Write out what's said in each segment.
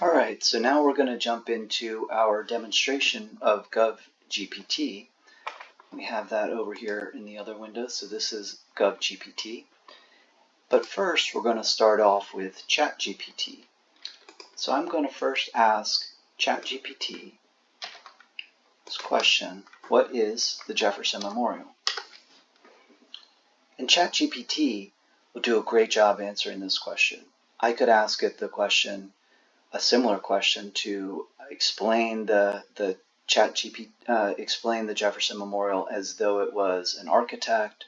All right, so now we're going to jump into our demonstration of GovGPT. We have that over here in the other window, so this is GovGPT. But first, we're going to start off with ChatGPT. So I'm going to first ask ChatGPT this question: what is the Jefferson Memorial? And ChatGPT will do a great job answering this question. I could ask it a similar question to explain explain the Jefferson Memorial as though it was an architect,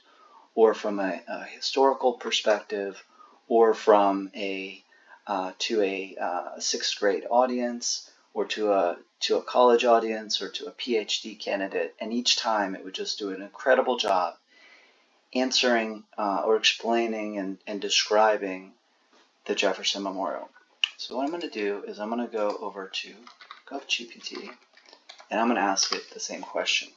or from a historical perspective, or from to a sixth grade audience, or to a college audience, or to a PhD candidate. And each time it would just do an incredible job answering or explaining and describing the Jefferson Memorial. So what I'm going to do is I'm going to go over to GovGPT and I'm going to ask it the same question.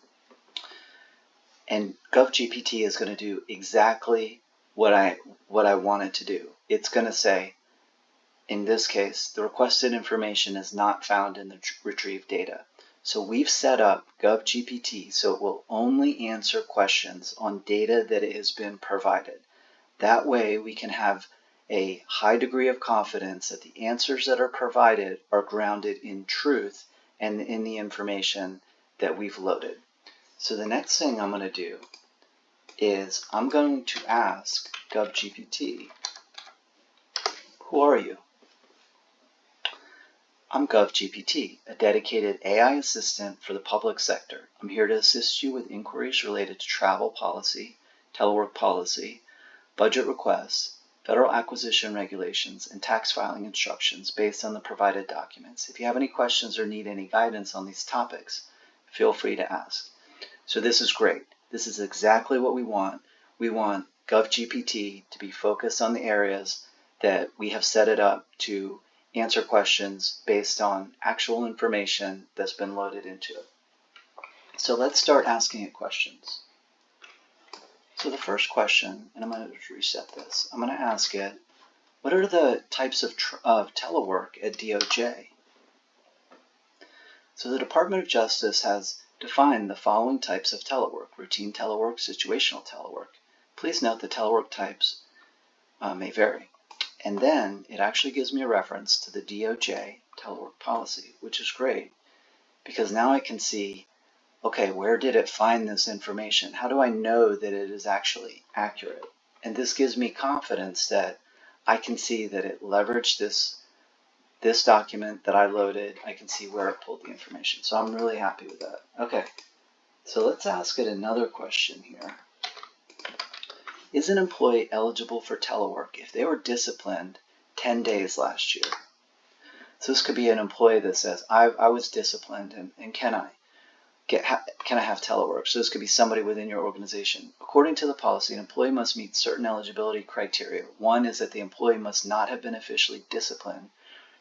And GovGPT is going to do exactly what I want it to do. It's going to say, in this case, the requested information is not found in the retrieved data. So we've set up GovGPT so it will only answer questions on data that it has been provided. That way we can have a high degree of confidence that the answers that are provided are grounded in truth and in the information that we've loaded. So the next thing I'm going to do is I'm going to ask GovGPT, who are you? I'm GovGPT, a dedicated AI assistant for the public sector. I'm here to assist you with inquiries related to travel policy, telework policy, budget requests, federal acquisition regulations, and tax filing instructions based on the provided documents. If you have any questions or need any guidance on these topics, feel free to ask. So this is great. This is exactly what we want. We want GovGPT to be focused on the areas that we have set it up to answer questions based on actual information that's been loaded into it. So let's start asking it questions. So the first question, and I'm going to reset this, I'm going to ask it, what are the types of telework at DOJ? So the Department of Justice has defined the following types of telework: routine telework, situational telework. Please note the telework types may vary. And then it actually gives me a reference to the DOJ telework policy, which is great because now I can see, okay, where did it find this information? How do I know that it is actually accurate? And this gives me confidence that I can see that it leveraged this document that I loaded. I can see where it pulled the information. So I'm really happy with that. Okay, so let's ask it another question here. Is an employee eligible for telework if they were disciplined 10 days last year? So this could be an employee that says, I was disciplined and can I have telework? So this could be somebody within your organization. According to the policy, an employee must meet certain eligibility criteria. One is that the employee must not have been officially disciplined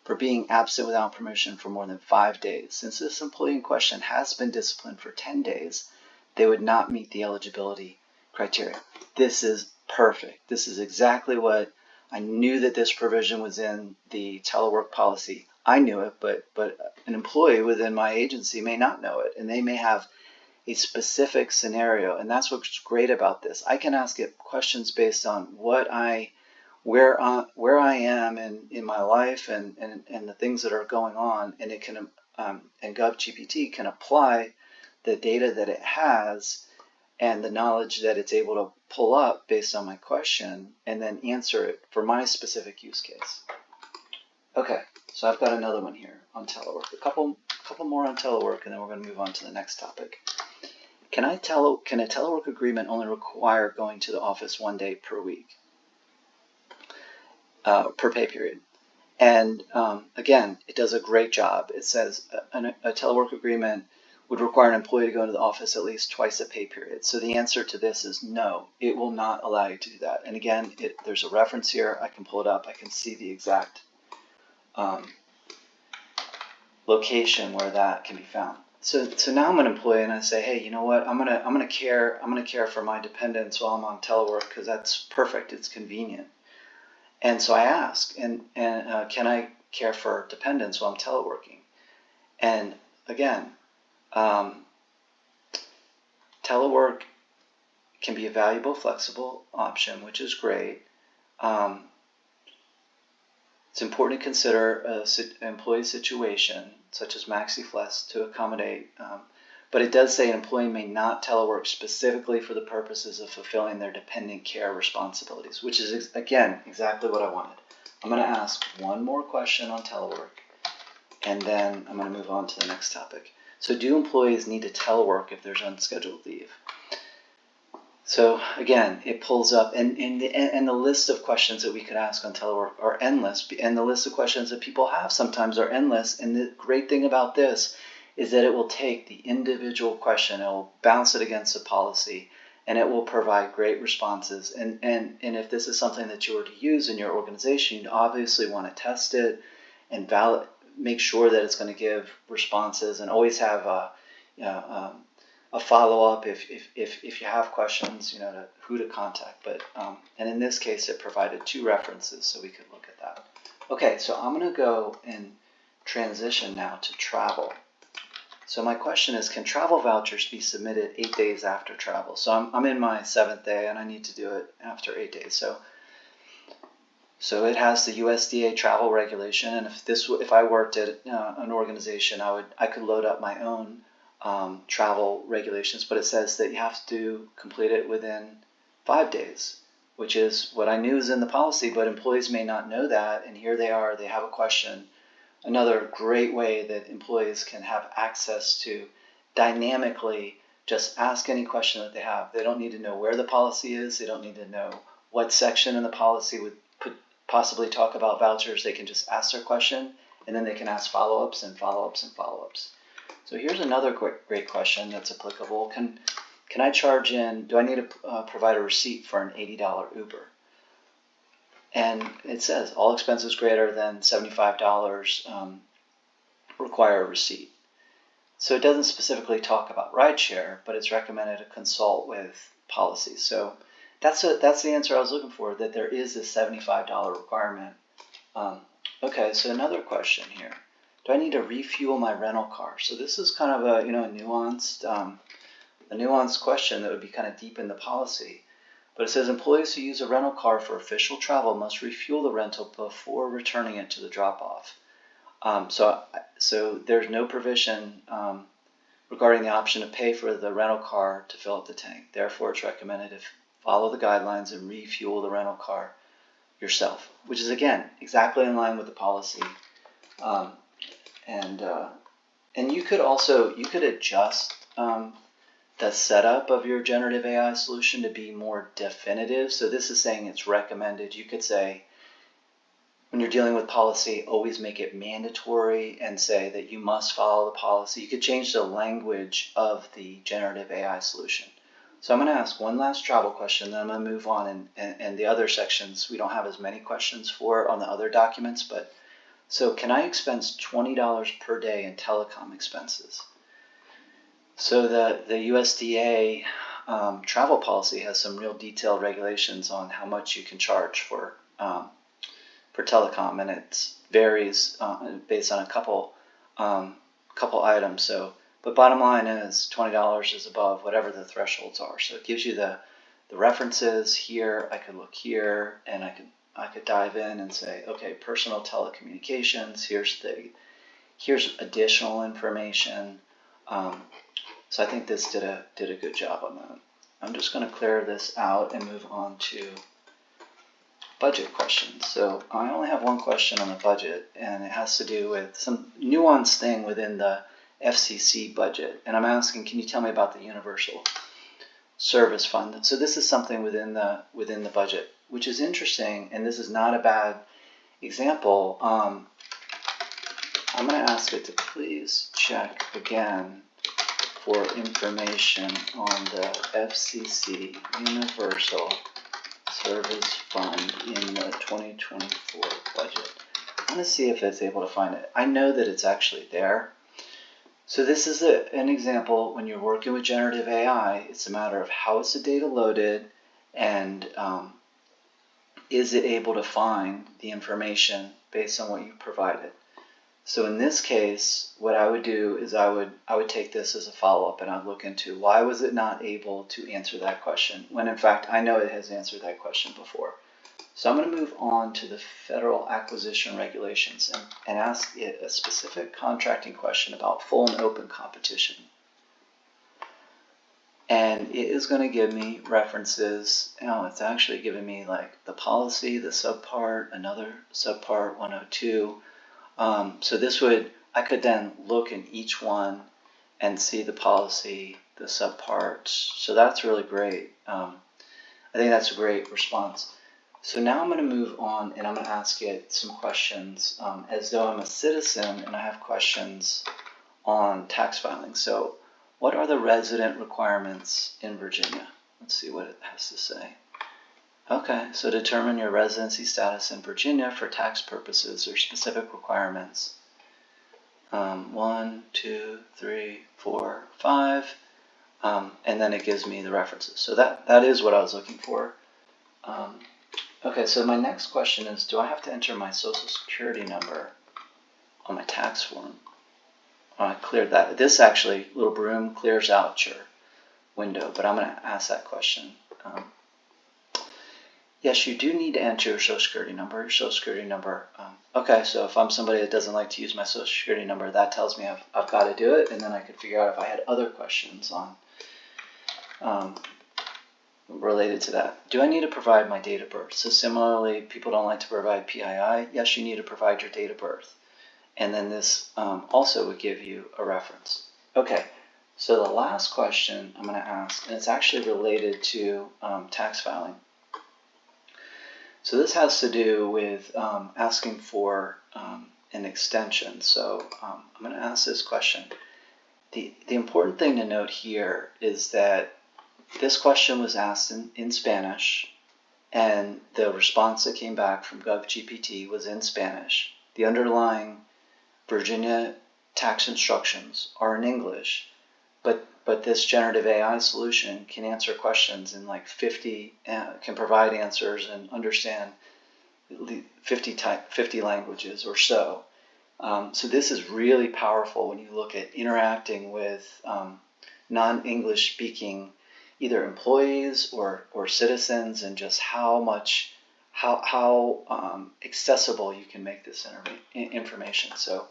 for being absent without permission for more than 5 days. Since this employee in question has been disciplined for 10 days, they would not meet the eligibility criteria. This is perfect. This is exactly what I knew, that this provision was in the telework policy. I knew it, but an employee within my agency may not know it, and they may have a specific scenario. And that's what's great about this. I can ask it questions based on where I am in my life and the things that are going on, and it can and GovGPT can apply the data that it has and the knowledge that it's able to pull up based on my question and then answer it for my specific use case. Okay, so I've got another one here on telework. A couple more on telework, and then we're going to move on to the next topic. Can a telework agreement only require going to the office 1 day per week, per pay period? And again, it does a great job. It says a telework agreement would require an employee to go into the office at least twice a pay period. So the answer to this is no, it will not allow you to do that. And again, there's a reference here. I can pull it up. I can see the exact location where that can be found. So now I'm an employee and I say, hey, you know what? I'm gonna care for my dependents while I'm on telework because that's perfect. It's convenient. And so I ask, can I care for dependents while I'm teleworking. And again, telework can be a valuable, flexible option, which is great. It's important to consider an employee situation, such as MaxiFlex, to accommodate, but it does say an employee may not telework specifically for the purposes of fulfilling their dependent care responsibilities, which is, again, exactly what I wanted. I'm going to ask one more question on telework, and then I'm going to move on to the next topic. So do employees need to telework if there's unscheduled leave? So again, it pulls up, and the list of questions that we could ask on telework are endless, and the list of questions that people have sometimes are endless. And the great thing about this is that it will take the individual question, it will bounce it against a policy, and it will provide great responses. And if this is something that you were to use in your organization, you obviously want to test it and make sure that it's going to give responses, and always have a follow-up if you have questions, who to contact. But and in this case, it provided 2 references, so we could look at that. Okay, so I'm going to go and transition now to travel. So my question is, can travel vouchers be submitted 8 days after travel? So I'm in my 7th day, and I need to do it after 8 days. So it has the USDA travel regulation, and if I worked at an organization, I could load up my own travel regulations, but it says that you have to complete it within 5 days, which is what I knew is in the policy, but employees may not know that, and here they are, they have a question. Another great way that employees can have access to dynamically just ask any question that they have. They don't need to know where the policy is, they don't need to know what section in the policy would possibly talk about vouchers. They can just ask their question, and then they can ask follow-ups and follow-ups and follow-ups. So here's another great question that's applicable. Can I charge in, do I need to provide a receipt for an $80 Uber? And it says all expenses greater than $75 require a receipt. So it doesn't specifically talk about rideshare, but it's recommended to consult with policies. So that's the answer I was looking for, that there is a $75 requirement. Okay, so another question here. Do I need to refuel my rental car? So this is kind of a nuanced question that would be kind of deep in the policy. But it says employees who use a rental car for official travel must refuel the rental before returning it to the drop-off. So there's no provision regarding the option to pay for the rental car to fill up the tank. Therefore, it's recommended to follow the guidelines and refuel the rental car yourself, which is, again, exactly in line with the policy. And you could adjust the setup of your generative AI solution to be more definitive. So this is saying it's recommended. You could say, when you're dealing with policy, always make it mandatory and say that you must follow the policy. You could change the language of the generative AI solution. So I'm going to ask one last travel question, then I'm going to move on, and the other sections we don't have as many questions for on the other documents. But so can I expense $20 per day in telecom expenses? So the USDA travel policy has some real detailed regulations on how much you can charge for telecom, and it varies based on a couple items. But bottom line is $20 is above whatever the thresholds are. So it gives you the references here. I could look here, and I could dive in and say, okay, personal telecommunications. Here's additional information. So I think this did a good job on that. I'm just going to clear this out and move on to budget questions. So I only have one question on the budget, and it has to do with some nuanced thing within the FCC budget. And I'm asking, can you tell me about the Universal Service Fund? So this is something within the budget, which is interesting, and this is not a bad example. I'm going to ask it to please check again for information on the FCC Universal Service Fund in the 2024 budget. I want to see if it's able to find it. I know that it's actually there. So this is an example when you're working with generative AI. It's a matter of how is the data loaded, and is it able to find the information based on what you provided? So in this case, what I would do is I would take this as a follow-up, and I'd look into why was it not able to answer that question, when in fact I know it has answered that question before. So I'm going to move on to the federal acquisition regulations and ask it a specific contracting question about full and open competition. And it is going to give me references. It's actually giving me like the policy, the subpart, another subpart 102. So this I could then look in each one and see the policy, the subparts. So that's really great. I think that's a great response. So now I'm going to move on and I'm going to ask it some questions as though I'm a citizen and I have questions on tax filing. So what are the resident requirements in Virginia? Let's see what it has to say. Okay, so determine your residency status in Virginia for tax purposes or specific requirements. 1, 2, 3, 4, 5, and then it gives me the references. So that is what I was looking for. Okay, so my next question is, do I have to enter my social security number on my tax form? I cleared that. This actually, little broom clears out your window, but I'm going to ask that question. Yes, you do need to enter your social security number. Your social security number. Okay, so if I'm somebody that doesn't like to use my social security number, that tells me I've got to do it, and then I could figure out if I had other questions on related to that. Do I need to provide my date of birth? So similarly, people don't like to provide PII. Yes, you need to provide your date of birth. And then this also would give you a reference. Okay, so the last question I'm going to ask, and it's actually related to tax filing. So this has to do with asking for an extension. So I'm going to ask this question. The important thing to note here is that this question was asked in Spanish, and the response that came back from GovGPT was in Spanish. The underlying Virginia tax instructions are in English, but this generative AI solution can answer questions in like 50, can provide answers and understand 50 languages or so. So this is really powerful when you look at interacting with non-English speaking either employees or citizens, and just how accessible you can make this information. So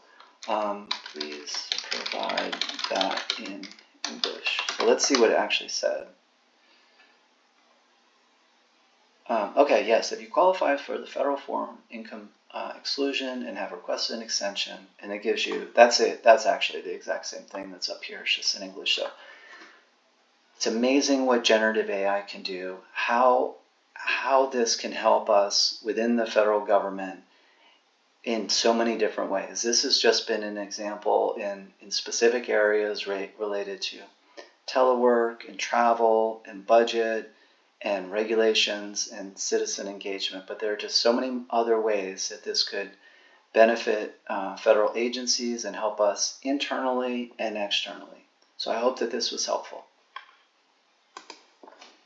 please provide that in English. So let's see what it actually said. Okay, yes, if you qualify for the federal foreign income exclusion and have requested an extension, and it gives you, that's it. That's actually the exact same thing that's up here. It's just in English. So it's amazing what generative AI can do, how this can help us within the federal government in so many different ways. This has just been an example in specific areas related to telework and travel and budget and regulations and citizen engagement. But there are just so many other ways that this could benefit federal agencies and help us internally and externally. So I hope that this was helpful.